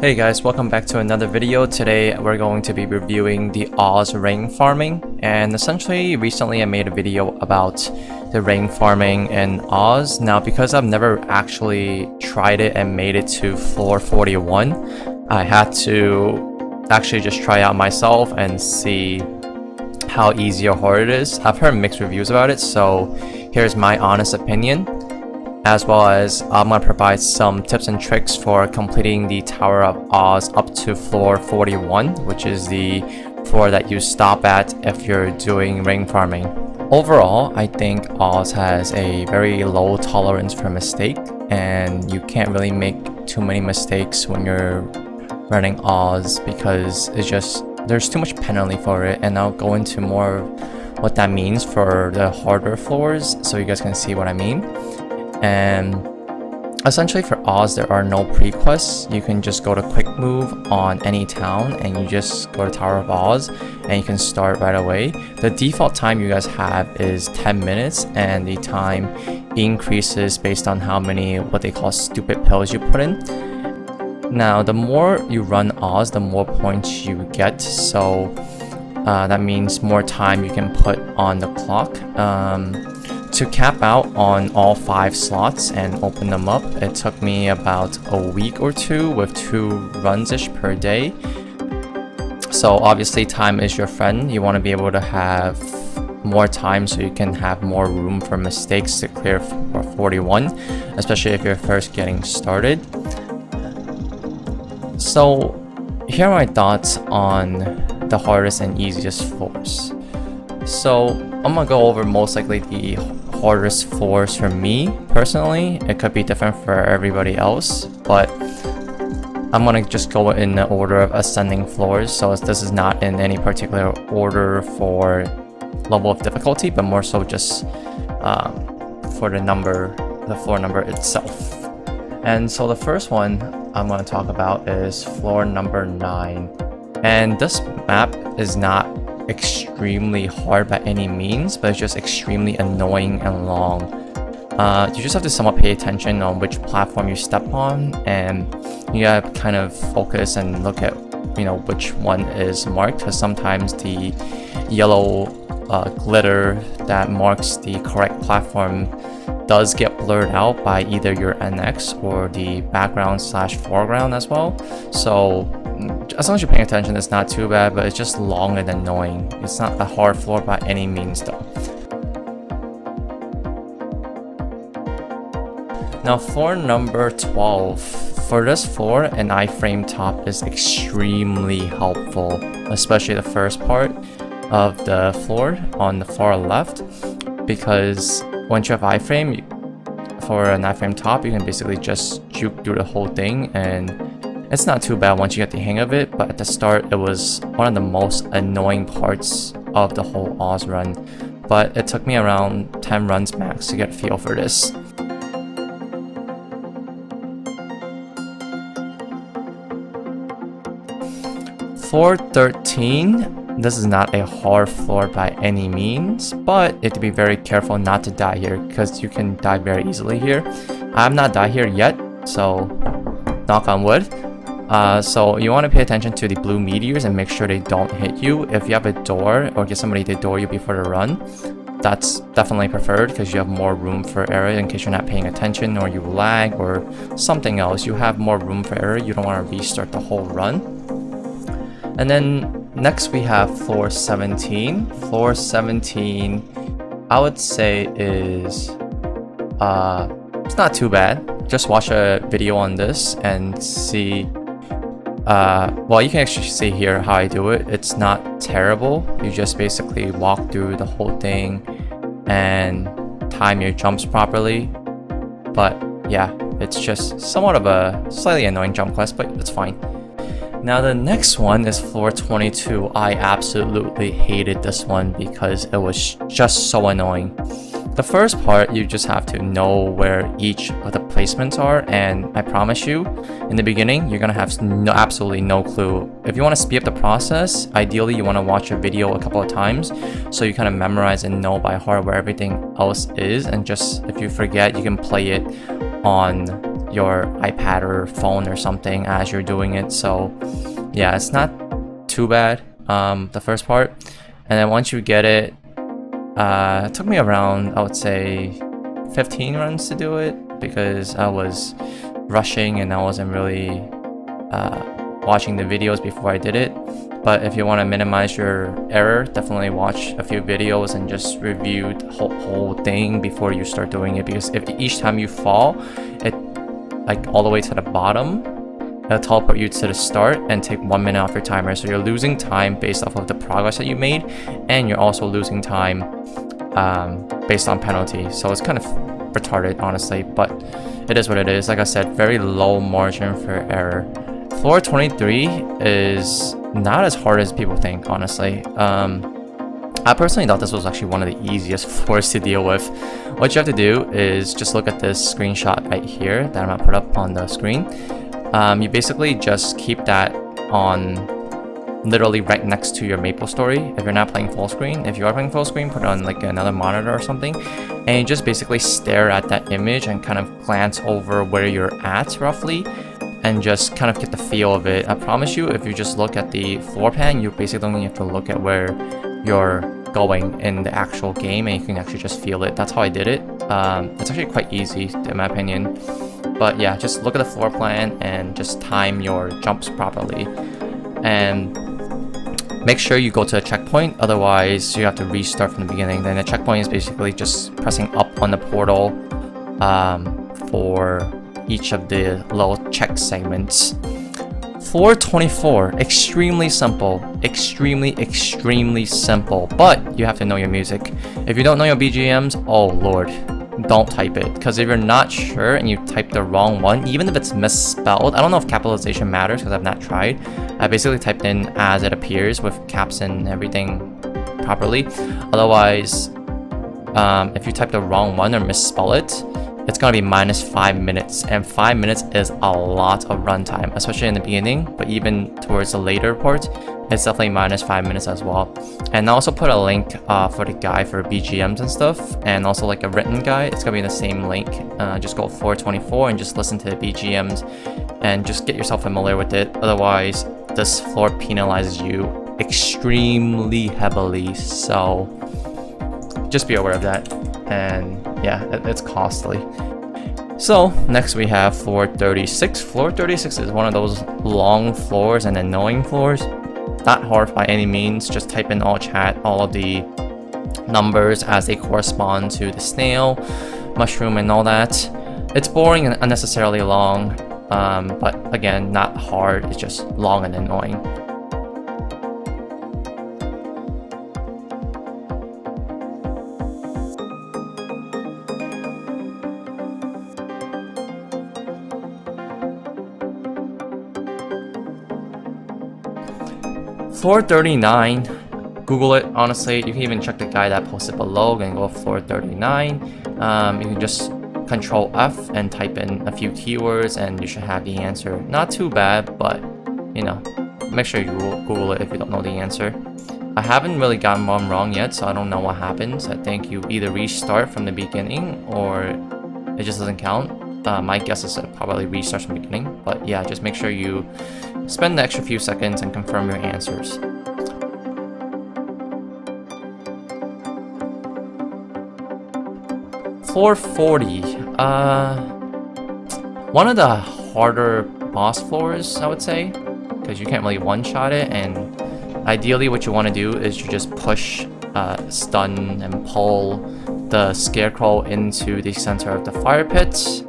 Hey guys, welcome back to another video. Today we're going to be reviewing the Oz ring farming, and essentially recently I made a video about the ring farming in Oz. Now because I've never actually tried it and made it to floor 41, I had to actually just try out myself and see how easy or hard it is. I've heard mixed reviews about it, so here's my honest opinion, as well as I'm going to provide some tips and tricks for completing the Tower of Oz up to floor 41, which is the floor that you stop at if you're doing ring farming. Overall, I think Oz has a very low tolerance for mistake, and you can't really make too many mistakes when you're running Oz because there's too much penalty for it, and I'll go into more what that means for the harder floors so you guys can see what I mean. And essentially for Oz, there are no pre-quests. You can just go to quick move on any town and you just go to Tower of Oz and you can start right away. The default time you guys have is 10 minutes, and the time increases based on how many what they call stupid pills you put in. Now the more you run Oz, the more points you get, so that means more time you can put on the clock. To cap out on all 5 slots and open them up, it took me about a week or two with 2 runs-ish per day. So obviously time is your friend. You want to be able to have more time so you can have more room for mistakes to clear for 41, especially if you're first getting started. So here are my thoughts on the hardest and easiest floors. So I'm gonna go over most likely the hardest floors for me personally. It could be different for everybody else, but I'm gonna just go in the order of ascending floors. So this is not in any particular order for level of difficulty, but more so just for the floor number itself. And so the first one I'm going to talk about is floor number 9. And this map is not extremely hard by any means, but it's just extremely annoying and long. You just have to somewhat pay attention on which platform you step on, and you gotta kind of focus and look at which one is marked, because sometimes the yellow glitter that marks the correct platform does get blurred out by either your NX or the background/foreground as well. So as long as you're paying attention, it's not too bad, but it's just long and annoying. It's not a hard floor by any means though. Now floor number 12. For this floor, an iframe top is extremely helpful, especially the first part of the floor on the far left, because once you have iframe, for an iframe top, you can basically just juke through the whole thing, and it's not too bad once you get the hang of it. But at the start, it was one of the most annoying parts of the whole Oz run. But it took me around 10 runs max to get a feel for this. Floor 13. This is not a hard floor by any means, but you have to be very careful not to die here, because you can die very easily here. I have not died here yet, so knock on wood. So you want to pay attention to the blue meteors and make sure they don't hit you. If you have a door or get somebody to door you before the run, that's definitely preferred, because you have more room for error in case you're not paying attention or you lag or something else. You have more room for error. You don't want to restart the whole run. And then next we have floor 17. Floor 17, I would say is it's not too bad. Just watch a video on this and see. Well, you can actually see here how I do it. It's not terrible. You just basically walk through the whole thing and time your jumps properly. But yeah, it's just somewhat of a slightly annoying jump quest, but it's fine. Now the next one is floor 22. I absolutely hated this one because it was just so annoying. The first part, you just have to know where each of the placements are, and I promise you, in the beginning, you're gonna have absolutely no clue. If you want to speed up the process, ideally you want to watch a video a couple of times so you kind of memorize and know by heart where everything else is, and just if you forget, you can play it on your iPad or phone or something as you're doing it. So yeah, it's not too bad, the first part. And then once you get it, it took me around, I would say 15 runs to do it, because I was rushing and I wasn't really watching the videos before I did it. But if you want to minimize your error, definitely watch a few videos and just review the whole thing before you start doing it, because if each time you fall, it like all the way to the bottom, it'll teleport you to the start and take 1 minute off your timer. So you're losing time based off of the progress that you made, and you're also losing time based on penalty. So it's kind of retarded, honestly, but it is what it is. Like I said, very low margin for error. Floor 23 is not as hard as people think, honestly. I personally thought this was actually one of the easiest floors to deal with. What you have to do is just look at this screenshot right here that I'm gonna put up on the screen. You basically just keep that on literally right next to your MapleStory if you're not playing full screen. If you are playing full screen, put it on like another monitor or something, and you just basically stare at that image and kind of glance over where you're at roughly, and just kind of get the feel of it. I promise you, if you just look at the floor plan, you basically only have to look at where you're going in the actual game, and you can actually just feel it. That's how I did it. It's actually quite easy in my opinion. But yeah, just look at the floor plan and just time your jumps properly. And make sure you go to a checkpoint, otherwise you have to restart from the beginning. Then the checkpoint is basically just pressing up on the portal for each of the little check segments. Floor 24, extremely simple, extremely simple, but you have to know your music. If you don't know your BGMs, oh lord, don't type it, because if you're not sure and you type the wrong one, even if it's misspelled, I don't know if capitalization matters because I've not tried. I basically typed in as it appears with caps and everything properly. Otherwise, if you type the wrong one or misspell it, it's gonna be minus 5 minutes, and 5 minutes is a lot of runtime, especially in the beginning, but even towards the later part, it's definitely minus 5 minutes as well. And I also put a link for the guide for BGMs and stuff, and also like a written guide. It's gonna be in the same link. Just go 424 and just listen to the BGMs and just get yourself familiar with it. Otherwise, this floor penalizes you extremely heavily, so just be aware of that. And yeah, it's costly. So next we have floor 36. Floor 36 is one of those long floors and annoying floors. Not hard by any means. Just type in all chat all of the numbers as they correspond to the snail, mushroom, and all that. It's boring and unnecessarily long, but again, not hard. It's just long and annoying. Floor 39, Google it, honestly. You can even check the guide that I posted below and go floor 39. You can just Control F and type in a few keywords and you should have the answer. Not too bad, but you know, make sure you Google it if you don't know the answer. I haven't really gotten one wrong yet, so I don't know what happens. I think you either restart from the beginning or it just doesn't count. My guess is it probably restarts from the beginning, but yeah, just make sure you spend the extra few seconds and confirm your answers. Floor 40. One of the harder boss floors, I would say, because you can't really one-shot it, and ideally what you want to do is you just push, stun, and pull the scarecrow into the center of the fire pit.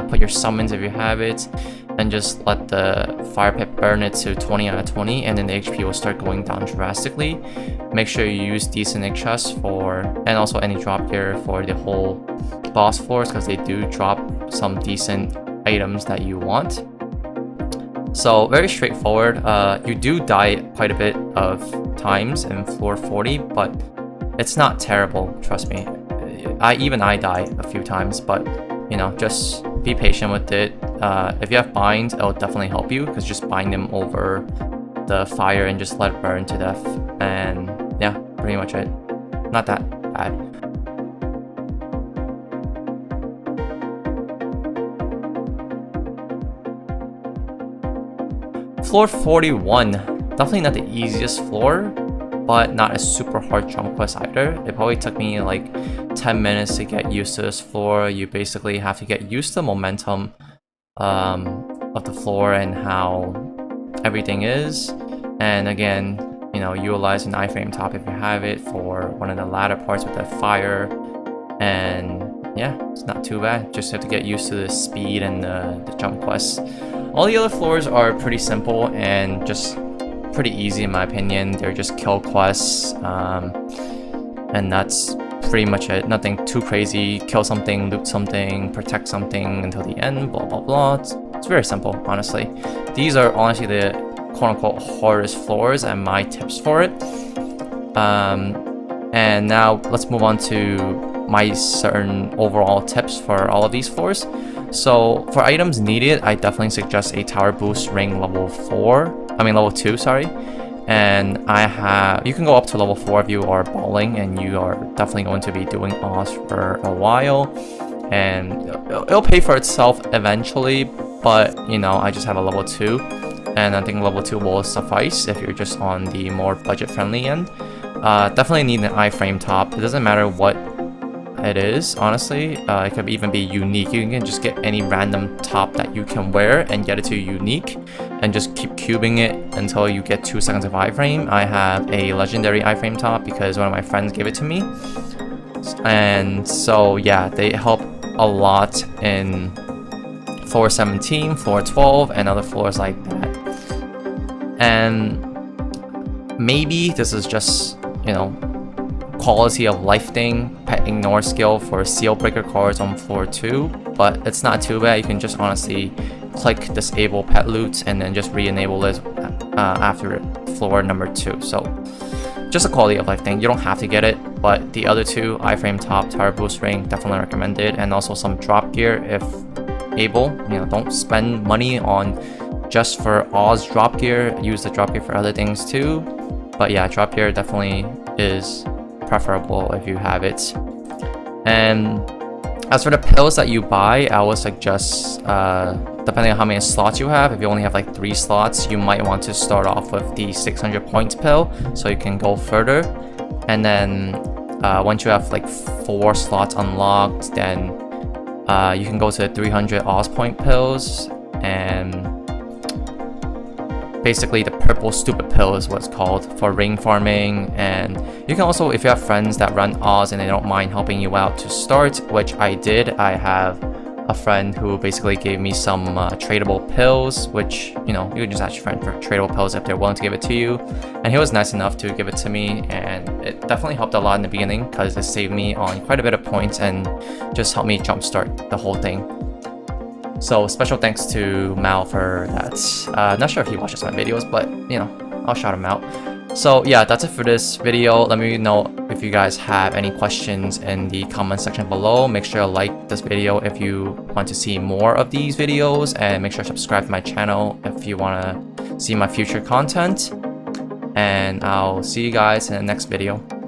Put your summons if you have it, and just let the fire pit burn it to 20 out of 20, and then the HP will start going down drastically. Make sure you use decent egg chests for, and also any drop gear for the whole boss floors, because they do drop some decent items that you want. So very straightforward. You do die quite a bit of times in floor 40, but it's not terrible, trust me. I die a few times, but you know, just be patient with it. If you have binds, it'll definitely help you, because just bind them over the fire and just let it burn to death. And yeah, pretty much it. Not that bad. Floor 41, definitely not the easiest floor, but not a super hard jump quest either. It probably took me like 10 minutes to get used to this floor. You basically have to get used to the momentum of the floor and how everything is. And again, you know, utilize an iframe top if you have it for one of the ladder parts with the fire. And yeah, it's not too bad. Just have to get used to the speed and the jump quests. All the other floors are pretty simple and just pretty easy in my opinion. They're just kill quests, and that's pretty much it. Nothing too crazy. Kill something, loot something, protect something until the end, blah blah blah. It's very simple, honestly. These are honestly the quote-unquote hardest floors and my tips for it. And now let's move on to my certain overall tips for all of these floors. So for items needed, I definitely suggest a tower boost ring level 2, sorry. And you can go up to level 4 if you are balling and you are definitely going to be doing Oz for a while. And it'll pay for itself eventually, but you know, I just have a level 2. And I think level 2 will suffice if you're just on the more budget friendly end. Definitely need an iframe top. It doesn't matter what it is, honestly. It could even be unique. You can just get any random top that you can wear and get it to unique and just keep cubing it until you get 2 seconds of iframe. I have a legendary iframe top because one of my friends gave it to me, and so yeah, they help a lot in floor 17, floor 12, and other floors like that. And maybe this is just, you know, quality of life thing, pet ignore skill for seal breaker cards on floor 2, but it's not too bad. You can just honestly click disable pet loot and then just re-enable it after floor number 2. So just a quality of life thing. You don't have to get it, but the other two, iframe top, tower boost ring, definitely recommended. And also some drop gear if able. You know, don't spend money on just for Oz drop gear. Use the drop gear for other things too. But yeah, drop gear definitely is preferable if you have it. And as for the pills that you buy, I would suggest, depending on how many slots you have, if you only have like 3 slots, you might want to start off with the 600 points pill so you can go further. And then once you have like 4 slots unlocked, then you can go to 300 Oz point pills, and basically the purple stupid pill is what's called, for ring farming. And you can also, if you have friends that run Oz and they don't mind helping you out to start, which I did. I have a friend who basically gave me some tradable pills, which, you know, you can just ask your friend for tradable pills if they're willing to give it to you. And he was nice enough to give it to me, and it definitely helped a lot in the beginning because it saved me on quite a bit of points and just helped me jumpstart the whole thing. So special thanks to Mal for that. Not sure if he watches my videos, but you know, I'll shout him out. So yeah, that's it for this video. Let me know if you guys have any questions in the comment section below. Make sure to like this video if you want to see more of these videos, and make sure to subscribe to my channel if you want to see my future content. And I'll see you guys in the next video.